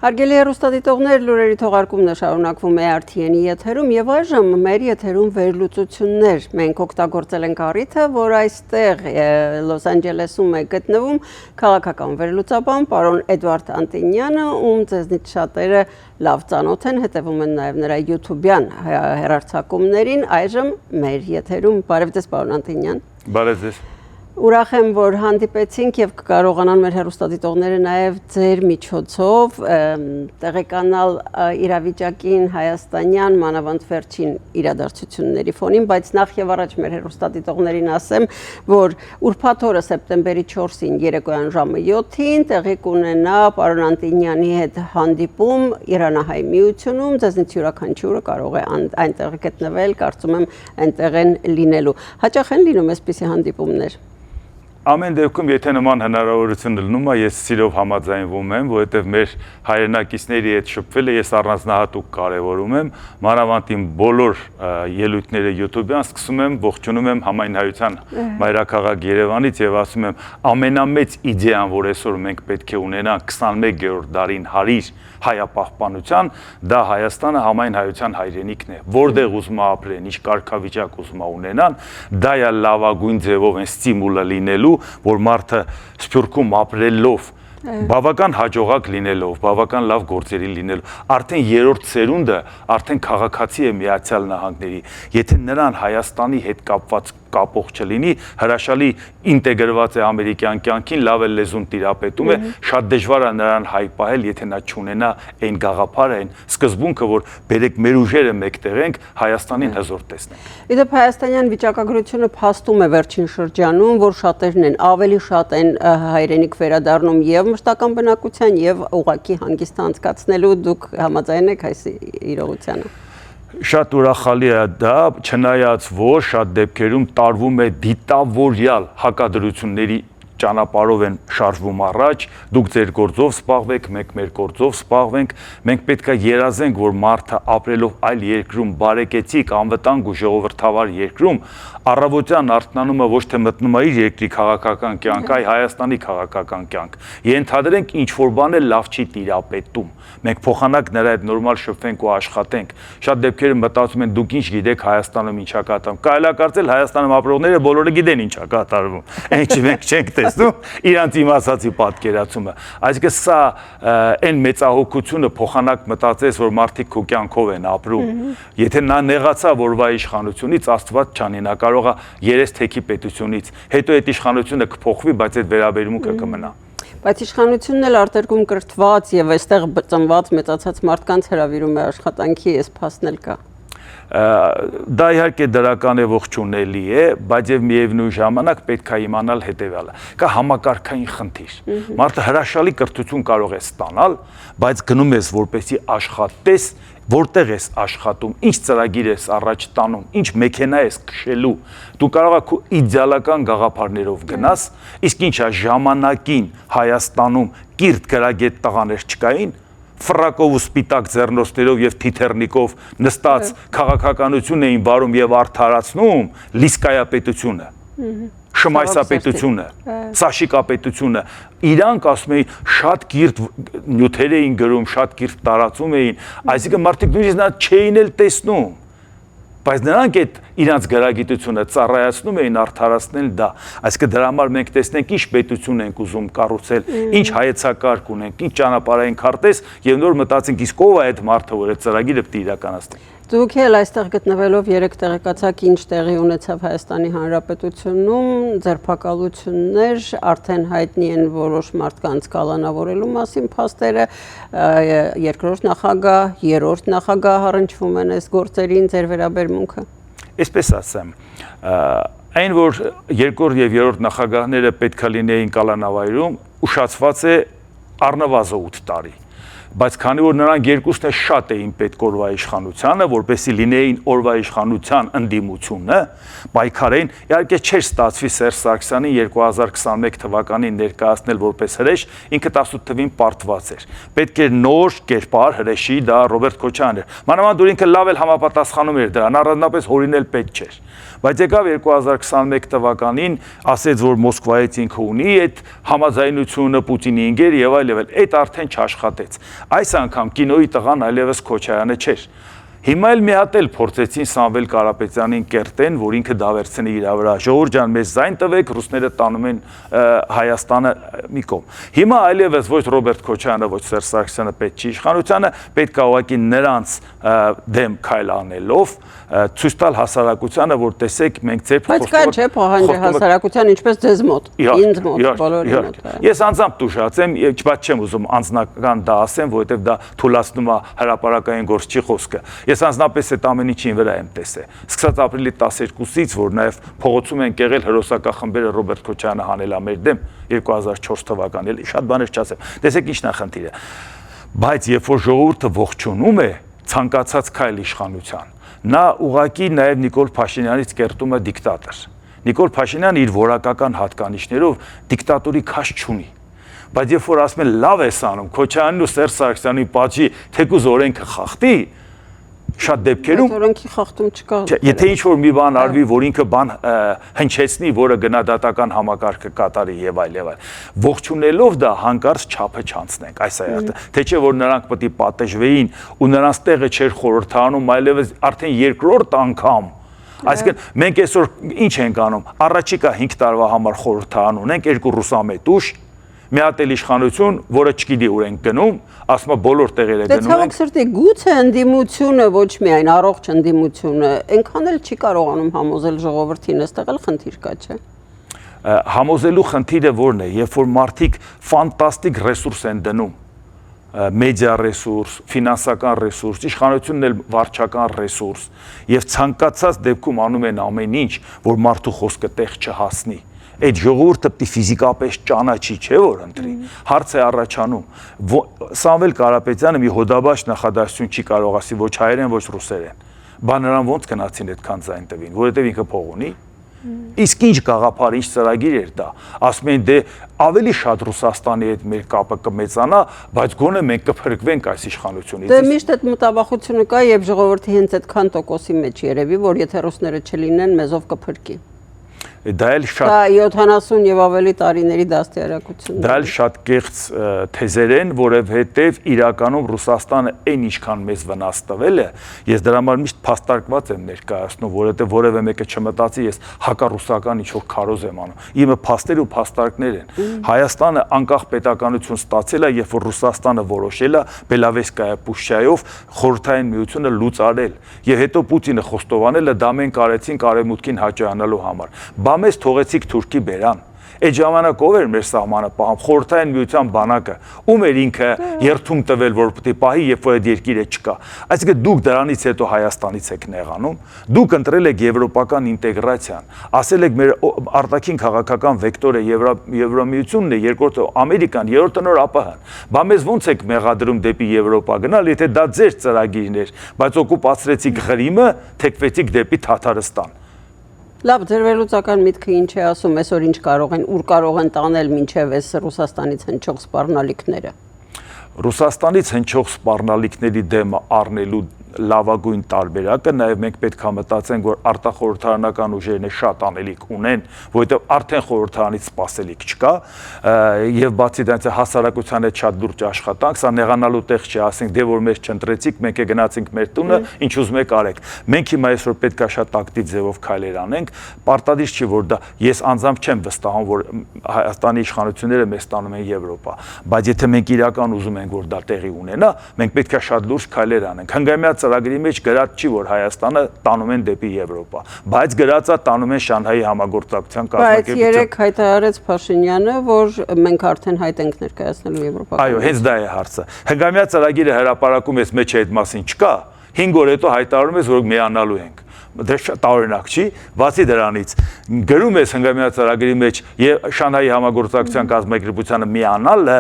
Հարգելի հեռուստադիտողներ, լուրերի թողարկումն է շարունակվում է RTN-ի եթերում եւ այժմ մեր եթերում վերլուծություններ։ Մենք օգտագործել ենք առիթը, որ այստեղ Լոս Անջելեսում է գտնվում քաղաքական վերլուծաբան պարոն Էդվարդ Անտինյանը, ում ձեզնից շատերը լավ ծանոթ են, հետևում են նաեւ նրա YouTube-յան հեռարձակումներին։ Այժմ մեր եթերում բարև ձեզ պարոն Անտինյան։ Բարև ձեզ։ Ուրախ եմ, որ հանդիպեցինք եւ կկարողանան մեր հեռուստադիտողները նաեւ ձեր միջոցով տեղեկանալ իրավիճակին հայաստանյան մանավանդ վերջին իրադարձությունների ֆոնին, բայց նախ եւ առաջ մեր հեռուստադիտողներին ասեմ, որ ուրբաթ օրը սեպտեմբերի 4-ին երեկոյան ժամը 7-ին տեղի կունենա պարոն Անտինյանի հետ հանդիպում Իրանահայ միությունում, ձեզնից յուրաքանչյուրը կարող է այնտեղ գտնվել, կարծում եմ այնտեղ են լինելու։ Հաճախ են լինում այսպիսի հանդիպումներ։ Ամեն դեպքում, եթե նման հնարավորություն լինում է, ես սիրով համաձայնվում եմ, որովհետև մեր հայրենակիցների հետ շփվելը ես առանձնահատուկ կարևորում եմ, մանավանդ իմ բոլոր ելույթները YouTube-յան սկսում եմ, ողջունում եմ համայն հայության մայրաքաղաք Երևանից եւ ասում եմ, ամենամեծ իդեան, որ այսօր մենք պետք է ունենանք 21-րդ դարին հարիր հայապահպանության, դա Հայաստանը համայն հայության հայրենիքն է, որտեղ ուզում է ապրեն, ինչ կարգավիճակ ուզում է ունենան, դա է լավագույն ձևով այն ստիմուլը լինելու, որ մարդը Սփյուռքում ապրելով, բավական հաջողակ լինելով, բավական լավ գործերի լինելով, արդեն երրորդ սերունդը արդեն քաղաքացի է Միացյալ Նահանգների, եթե նրան Հայաստանի հետ կապված կապող չլինի, հրաշալի ինտեգրված է ամերիկյան կյանքին, լավ է լեզուն տիրապետում է, շատ դժվար է նրան հայ պահել, եթե նա չունենա այն գաղափարը, այն սկզբունքը, որ բերեք մեր ուժերը մեկտեղենք, Հայաստանին հզոր տեսնենք։ Իդեպ հայաստանյան վիճակագրությունը փաստում է վերջին շրջանում, որ շատերն են, ավելի շատ են հայրենիք վերադառնում եւ մշտական բնակության եւ ուղղակի հանգիստ անցկացնելու, դուք համաձայն եք այս իրողությանը։ Շատ ուրախալի է դա, չնայած որ շատ դեպքերում տարվում է դիտավորյալ հակադրությունների ճանապարհով են շարժվում առաջ, դուք ձեր գործով սպաղվեք, մենք մեր գործով սպաղվենք, մենք պետք է երազենք, որ մարդը ապրելով այլ երկրում, բարեկեցիկ, անվտանգ ու ժողովրդավար երկրում, առավոտյան արթնանումը ոչ թե մտնում է իր երկրի քաղաքական կյանք, այլ Հայաստանի քաղաքական կյանք։ Ենթադրենք ինչ որ բան է լավ չի տիրապետում։ Մենք փոխանակ նրա հետ նորմալ շփվենք ու աշխատենք։ Շատ դեպքերում մտածում են դուք ինչ գիտեք Հայաստանում ինչա կատարվում։ Կարելի է կարծել Հայաստանում ապրողները բոլորը գիտեն ինչա կատարվում։ Ինչ մենք չենք տեսնում իրանց իմացածի պատկերացումը։ Այսինքն սա այն մեծահոգությունը փոխանակ մտածես, որ մարդիկ քո կյանքով են ապրում։ Եթե նա նեղացա որվա իշխանությունից, Աստված չանի, նա կարող է երես թեքի պետությունից, հետո այդ իշխանությունը կփոխվի, բայց այդ վերաբերմունքը կմնա։ Բայց իշխանությունն էլ արտերկում կրթված եւ այստեղ ծնված մեծացած մարդկանց հրավիրում է աշխատանքի, այս փաստն էլ կա։ Դա իհարկե դրական է ողջունելի է, բայց եւ միևնույն ժամանակ պետք է իմանալ հետեւյալը։ Կա համակարգային խնդիր։ Մարդը հրաշալի կրթություն կարող է ստանալ, բայց գնում ես որպեսի աշխատես, որտեղ ես աշխատում, ինչ ծրագիր ես առաջ տանում, ինչ մեքենա ես քշելու, դու կարող ես քո իդեալական գաղափարներով գնաս, իսկ ինչա ժամանակին Հայաստանում կիրթ գրագետ տղաներ չկային, ֆրակով ու սպիտակ ձեռնոցներով եւ թիթեռնիկով նստած քաղաքականություն էին վարում եւ արդարացնում լիսկայապետությունը, շմայսապետությունը, սաշիկապետությունը, իրանք ասում էին շատ կիրթ նյութեր էին գրում, շատ կիրթ տարածում էին, այսինքն մարդիկ նույնիսկ նա չէին էլ տեսնում, բայց նրանք այդ իրանց գրագիտությունը ծառայացնում էին արդարացնել դա, այսինքն դրա համար մենք տեսնենք ինչ պետություն ենք ուզում կառուցել, ինչ հայեցակարգ ունենք, ինչ ճանապարհային քարտեզ եւ նոր մտածենք իսկ ով է այդ մարդը, որ այդ ծրագիրը պետք է իրականացնի։ Դուք էլ այստեղ գտնվելով երեք տեղեկացաք ինչ տեղի ունեցավ Հայաստանի Հանրապետությունում, ձերբակալություններ, արդեն հայտնի են որոշ մարդկանց կալանավորելու մասին փաստերը, երկրորդ նախագահ, երրորդ նախագահ առնչվում են այս գործերին, ձեր վերաբերմունքը։ Այսպես ասեմ, այն որ երկրորդ եւ երրորդ նախագահները պետք է լինեին կալանավայրում, ուշացված է առնվազն 8 տարի։ Բայց քանի որ նրանք երկուսն էլ շատ էին պետք օրվա իշխանությանը, որպեսզի լինեին օրվա իշխանության ընդդիմությունը, պայքարային, իհարկե չէր ստացվի Սերժ Սարգսյանին 2021 թվականին ներկայացնել որպես հրեշ, ինքը 18 թվին պարտված էր։ Պետք էր նոր կերպար հրեշի, դա Ռոբերտ Քոչարյանն էր։ Մանավանդ որ ինքը լավ էլ համապատասխանում էր դրան, առանձնապես հորինել պետք չէր։ Բայց եկավ 2021 թվականին, ասեց, որ Մոսկվայից ինքը ունի այդ համաձայնությունը Պուտինի ինգեր եւ այլ, այդ արդեն չաշխատեց։ Այս անգամ կինոյի տղան այլևս Քոչարյանը չէր։ Հիմա էլ մի հատ էլ փորձեցին Սամվել Կարապետյանին կերտեն, որ ինքը դավերցնի իր վրա։ Ժողովուրդ ջան, մեզ զայն տվեք, ռուսները տանում են Հայաստանը մի կողմ։ Հիմա այլևս ոչ Ռոբերտ Քոչարյանը, ոչ Սերժ Սարգսյանը պետք չի իշխանությանը, պետք է ուղղակի նրանց դեմ քայլ անելով ցույց տալ հասարակությանը, որ տեսեք, մենք ձեր Բայց կա չէ պահանջը հասարակության, ինչպես ձեզ մոտ, ինձ մոտ, բոլորի մոտ։ Ես անձամբ տուժած եմ, բայց չեմ ուզում անձնական դա ասեմ, որովհետև դա թուլացնում է հրապարակային գործչի խոսքը։ Ես անձնապես այդ ամեն ինչին վրա եմ տեսել։ Սկսած ապրիլի 12-ից, որ նաև փողոցում են կեղել հրոսակախմբերը Ռոբերտ Քոչարյանը հանելա մեր դեմ 2004 թվականին, շատ բաներ չասեմ։ Տեսեք ինչն է խնդիրը։ Բայց երբ որ ժողովուրդը ողջունում է ցանկացած քայլ իշխանության, նա ուղղակի նաև Նիկոլ Փաշինյանից կերտում է դիկտատոր։ Նիկոլ Փաշինյանը իր որակական հատկանիշներով դիկտատորի քաշ չունի։ Բայց երբ որ ասում են լավ ես անում, Քոչարյանն ու Սերժ Սարգսյանի պատժի թեկուզ օրենքը խախտի, շատ դեպքերում օրենքի խախտում չկա։ Եթե ինչ-որ մի բան արվի, որ ինքը բան հնչեցնի, որը գնահատական համակարգը կատարի եւ այլ եւ այլ, ողջունելով դա հանկարծ չափը չանցնենք, այս է այստեղ։ Թե չէ որ նրանք պետք է պատժվեին ու նրանց տեղը չէր խորհրդանում, այլևս արդեն երկրորդ անգամ։ Այսինքն մենք այսօր ինչ ենք անում, առաջիկա 5 տարվա համար խորհրդան ունենք, 2 ռուսամետուշ, մի հատ էլ իշխանություն, որը չգիտի ուր են գնում, ասում է բոլոր տեղերը գնում են։ Դե ցավոք սրտի, գուցե ընդդիմությունը, ոչ միայն առողջ ընդդիմությունը, այնքան էլ չի կարողանում համոզել ժողովրդին, այստեղ էլ խնդիր կա, չէ՞։ Համոզելու խնդիրը որն է, երբ որ մարդիկ ֆանտաստիկ ռեսուրս են դնում, մեդիա ռեսուրս, ֆինանսական ռեսուրս, իշխանությունն էլ վարչական ռեսուրս, եւ ցանկացած դեպքում անում են ամեն ինչ, որ մարդու խոսքը տեղ չհասնի։ Այդ ժողովուրդը պետք է ֆիզիկապես ճանաչի, չէ՞ որ ընտրի։ Հարց է առաջանում։ Սամվել Կարապետյանը մի հոդաբաց նախադասություն չի կարող ասի ոչ հայերեն, ոչ ռուսերեն։ Բա նրան ոնց գնացին այդքան ձայն տվին, որովհետև ինքը փող ունի։ Իսկ ինչ գաղափար, ինչ ծրագիր էր դա։ Ասում են դե ավելի շատ Ռուսաստանի հետ մեր կապը կմեծանա, բայց գոնե մենք կփրկվենք այս իշխանությունից։ Դե միշտ այդ մտավախությունը կա եւ ժողովրդի հենց այդքան տոկոսի մեջ երևի, որ եթե ռուսները չլինեն, մեզով կփրկի։ Դա էլ շատ 70 եւ ավելի տարիների դաստիարակություն։ Դա էլ շատ կեղծ թեզեր են, որովհետև իրականում Ռուսաստանը այն ինչքան մեծ վնաս տվել է, ես դրա համար միշտ փաստարկված եմ ներկայացնում, որովհետև որևէ մեկը չմտածի ես հակառուսական ինչ-որ քարոզ եմ անում։ Իմը փաստեր ու փաստարկներ են։ Հայաստանը անկախ պետականություն ստացել է, երբ որ Ռուսաստանը որոշել է Բելավեսկայա Պուշչայով խորհրդային միությունը լուծարել, եւ հետո Պուտինը խոստովանել է դա մենք արեցինք արևմուտքին հաճոյանալու համար։ Բա մեզ թողեցիք Թուրքի բերան։ Այդ ժամանակով էր մեր սահմանը պահում խորհրդային միության բանակը, ում էր ինքը երթում տվել, որ պետք է պահի, երբ որ այդ երկիրը չկա։ Այսինքն դուք դրանից հետո Հայաստանից եք նեղանում, դուք ընտրել եք եվրոպական ինտեգրացիան, ասել եք մեր արտաքին քաղաքական վեկտորը Եվրամիությունն է, երկրորդը Ամերիկան, երրորդը նոր ԱՊՀ-ն։ Բա մեզ ոնց եք մեղադրում դեպի Եվրոպա գնալ, եթե դա ձեր ծրագիրն էր, բայց օկուպացրեցիք Ղրիմը, թեքվեցիք դեպի Թաթարստան։ Լավ, ձեր վերլուծական միտքը ինչ է ասում, այսօր ինչ կարող են, ուր կարող են տանել մինչև այս Ռուսաստանից հնչող սպառնալիքները։ Ռուսաստանից հնչող սպառնալիքների դեմ առնելու լավագույն տարբերակը նաև մենք պետք է մտածենք, որ արտախորհրդարանական ուժերն շատ անելիք ունեն, որովհետև արդեն խորհրդարանից սպասելիք չկա, եւ բացի դրանից հասարակության հետ շատ լուրջ աշխատանք, սա նեղանալու տեղ չի, ասենք դե որ մեզ չընտրեցիք, մենք է գնացինք մեր տունը, ինչ ուզում եք արեք։ Մենք հիմա այսօր պետք է շատ ակտիվ ձևով քայլեր անենք, պարտադիր չի որ դա ես անձամբ չեմ վստահում, որ Հայաստանի իշխանությունները մեզ տանում են Եվրոպա, բայց եթե մենք իրական ուզում ենք որ դա տեղի ունենա, մենք պետք է շատ լուրջ քայլեր անենք։ Հնգամյա ծրագրի մեջ գրած չի, որ Հայաստանը տանում են դեպի Եվրոպա, բայց գրած է տանում են Շանհայի համագործակցության կազմակերպության։ Բայց երեք հայտարարեց Փաշինյանը, որ մենք արդեն հայտ ենք ներկայացնելու Եվրոպական։ Այո, հենց դա է հարցը։ Հնգամյա ծրագիրը հրապարակում ես մեջ այդ մասին չկա, 5 օր հետո հայտարարում ես, որ միանալու ենք։ Դա շատ օրինակ չի, բացի դրանից գրում ես հնգամյա ծրագրի մեջ եւ Շանհայի համագործակցության կազմակերպությանը միանալը,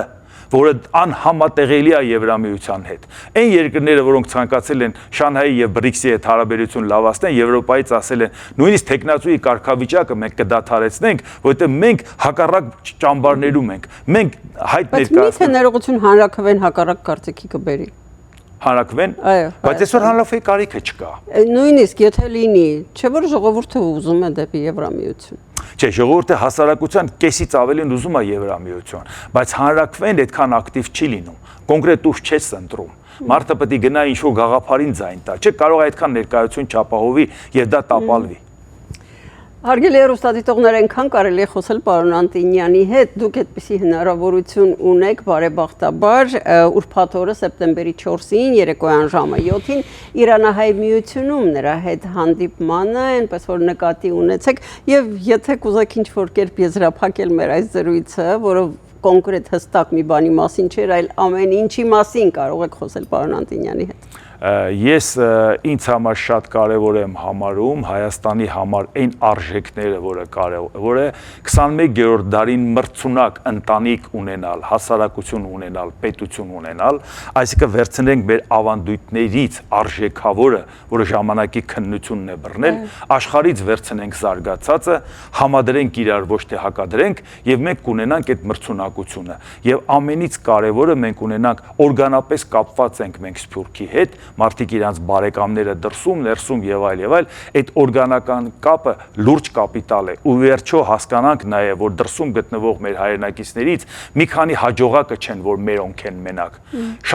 որը անհամատեղելի է Եվրամիության հետ։ Այն երկրները, որոնք ցանկացել են Շանհայի եւ BRICS-ի հետ հարաբերություն լավացնել, Եվրոպայից ասել են, նույնիսկ տեխնացուի կարգավիճակը մենք կդադարեցնենք, որովհետեւ մենք հակառակ ճամբարներում ենք։ Մենք հայտ ներկայացնենք։ Բայց մի՞թե ներողություն հանրաքվեն հակառակ կարծիքի կբերի։ հանրակվեն, Այո, բայց այսօր հանրավեի կարիքը չկա։ Նույնիսկ եթե լինի, չէ՞ որ ժողովուրդը ուզում է դեպի Եվրամիություն։ Չէ, ժողովուրդը հասարակության կեսից ավելին ուզում է Եվրամիություն, բայց հանրակվեն այդքան ակտիվ չի լինում։ Կոնկրետ ուժ չես ընտրում։ Մարդը պետք է գնա ինչ-որ գաղափարին ձայն տա, չէ՞ կարող է այդքան ներկայություն չապահովի եւ դա տապալվի։ Հարգելի հեռուստադիտողներ, այնքան կարելի է խոսել պարոն Անտինյանի հետ, դուք այդպիսի հնարավորություն ունեք, բարեբախտաբար, ուրբաթ օրը սեպտեմբերի 4-ին, երեկոյան ժամը 7-ին Իրանահայ միությունում նրա հետ հանդիպմանը, այնպես որ նկատի ունեցեք, եւ եթե կուզեք ինչ-որ կերպ եզրափակել մեր այս զրույցը, որը կոնկրետ հստակ մի բանի մասին չէր, այլ ամեն ինչի մասին կարող եք խոսել պարոն Անտինյանի հետ։ Ես ինձ համար շատ կարևոր եմ համարում Հայաստանի համար այն արժեքները, որը կարևոր է 21-րդ դարին մրցունակ ընտանիք ունենալ, հասարակություն ունենալ, պետություն ունենալ, այսինքն վերցնենք մեր ավանդույթներից արժեքավորը, որը ժամանակի քննությունն է բռնել, աշխարհից վերցնենք զարգացածը, համադրենք իրար, ոչ թե հակադրենք, եւ մենք կունենանք այդ մրցունակությունը։ Եվ ամենից կարևորը մենք ունենանք օրգանապես կապված ենք մենք Սփյուռքի հետ, մարդիկ իրանց բարեկամները դրսում, ներսում եւ այլ, այդ օրգանական կապը լուրջ կապիտալ է։ Ու վերջո հասկանանք նաեւ, որ դրսում գտնվող մեր հայրենակիցներից մի քանի հաջողակը չեն, որ մերոնք են մենակ։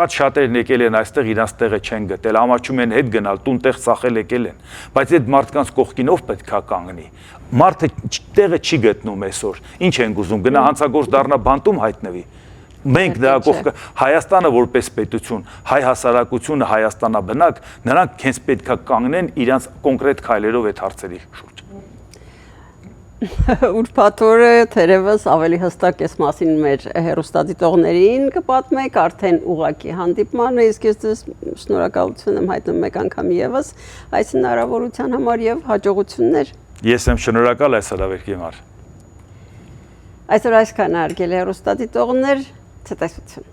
Շատ-շատերն եկել են այստեղ, իրանց տեղը չեն գտել, ամաչում են հետ գնալ, տուն-տեղ ծախել եկել են։ Բայց այդ մարդկանց կողքին ով պետքա կանգնի։ Մարդը տեղը չի գտնում այսօր։ Ինչ են ուզում, գնա հանցագործ դառնա, բանտում հայտնվի։ Մենք դա կողքը Հայաստանը որպես պետություն, հայ հասարակությունը Հայաստանաբնակ, նրանք հենց պետքա կանգնեն իրանց կոնկրետ քայլերով այդ հարցերի շուրջ։ Ուրբաթ օրը թերևս ավելի հստակ այս մասին մեր հեռուստադիտողներին կպատմեք, արդեն ուղակի հանդիպմանը, իսկ ես ձեզ շնորհակալություն եմ հայտնում մեկ անգամ եւս այս հնարավորության համար եւ հաջողություններ։ Ես եմ շնորհակալ այս հրավերքի համար։ Այսօր այսքան հարգելի հեռուստադիտողներ, ցտեսություն։